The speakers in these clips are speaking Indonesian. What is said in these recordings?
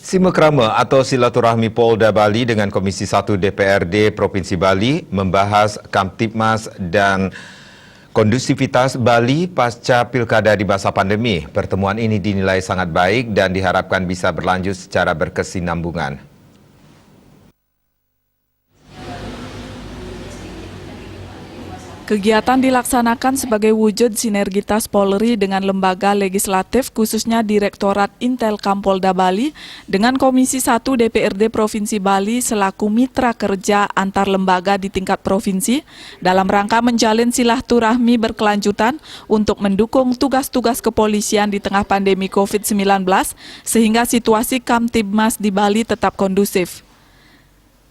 Simekrama atau Silaturahmi Polda Bali dengan Komisi 1 DPRD Provinsi Bali membahas Kamtibmas dan kondusivitas Bali pasca pilkada di masa pandemi. Pertemuan ini dinilai sangat baik dan diharapkan bisa berlanjut secara berkesinambungan. Kegiatan dilaksanakan sebagai wujud sinergitas Polri dengan lembaga legislatif khususnya Direktorat Intelkam Polda Bali dengan Komisi 1 DPRD Provinsi Bali selaku mitra kerja antar lembaga di tingkat provinsi dalam rangka menjalin silaturahmi berkelanjutan untuk mendukung tugas-tugas kepolisian di tengah pandemi COVID-19 sehingga situasi Kamtibmas di Bali tetap kondusif.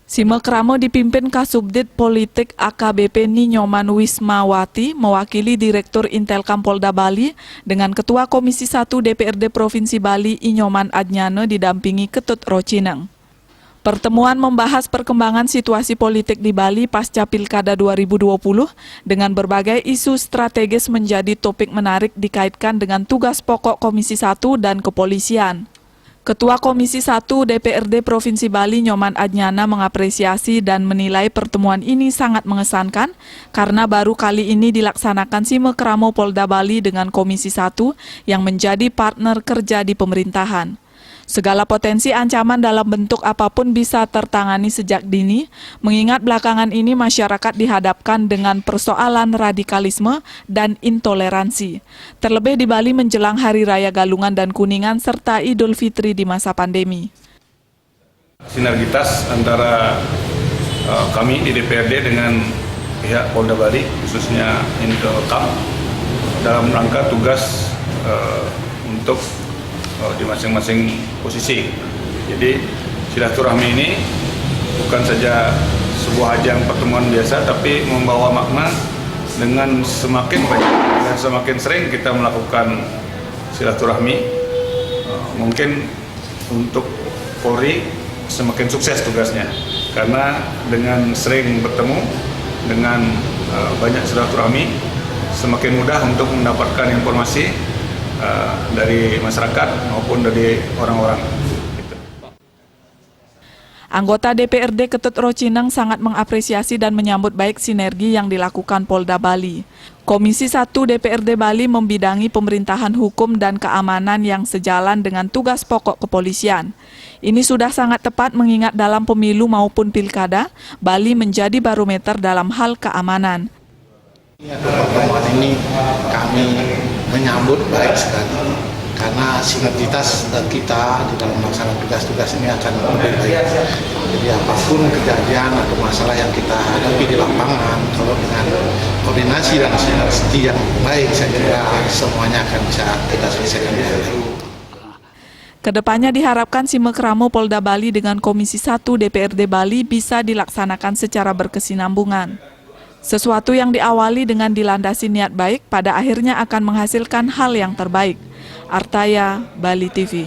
Simekrama dipimpin Kasubdit Politik AKBP Ninyoman Wismawati mewakili Direktur Intelkam Polda Bali dengan Ketua Komisi 1 DPRD Provinsi Bali Inyoman Adnyana didampingi Ketut Rocineng. Pertemuan membahas perkembangan situasi politik di Bali pasca Pilkada 2020 dengan berbagai isu strategis menjadi topik menarik dikaitkan dengan tugas pokok Komisi 1 dan kepolisian. Ketua Komisi 1 DPRD Provinsi Bali Nyoman Adnyana mengapresiasi dan menilai pertemuan ini sangat mengesankan karena baru kali ini dilaksanakan Simekrama Polda Bali dengan Komisi 1 yang menjadi partner kerja di pemerintahan. Segala potensi ancaman dalam bentuk apapun bisa tertangani sejak dini, mengingat belakangan ini masyarakat dihadapkan dengan persoalan radikalisme dan intoleransi. Terlebih di Bali menjelang Hari Raya Galungan dan Kuningan serta Idul Fitri di masa pandemi. Sinergitas antara kami di DPRD dengan pihak Polda Bali, khususnya Intelkam, dalam rangka tugas untuk di masing-masing posisi. Jadi silaturahmi ini bukan saja sebuah ajang pertemuan biasa, tapi membawa makna dengan semakin banyak dan semakin sering kita melakukan silaturahmi, mungkin untuk Polri semakin sukses tugasnya. Karena dengan sering bertemu, dengan banyak silaturahmi, semakin mudah untuk mendapatkan informasi dari masyarakat maupun dari orang-orang. Anggota DPRD Ketut Rocineng sangat mengapresiasi dan menyambut baik sinergi yang dilakukan Polda Bali. Komisi 1 DPRD Bali membidangi pemerintahan hukum dan keamanan yang sejalan dengan tugas pokok kepolisian. Ini sudah sangat tepat mengingat dalam pemilu maupun pilkada, Bali menjadi barometer dalam hal keamanan. Pertemuan ini kami menyambut baik sekali karena sinergitas kita di dalam melaksanakan tugas-tugas ini akan lebih baik. Jadi apapun kejadian atau masalah yang kita hadapi di lapangan, kalau dengan koordinasi dan sinergi yang baik, saya kira semuanya akan bisa kita selesaikan dengan baik. Kedepannya diharapkan Simekrama Polda Bali dengan Komisi 1 DPRD Bali bisa dilaksanakan secara berkesinambungan. Sesuatu yang diawali dengan dilandasi niat baik pada akhirnya akan menghasilkan hal yang terbaik. Artaya, Bali TV.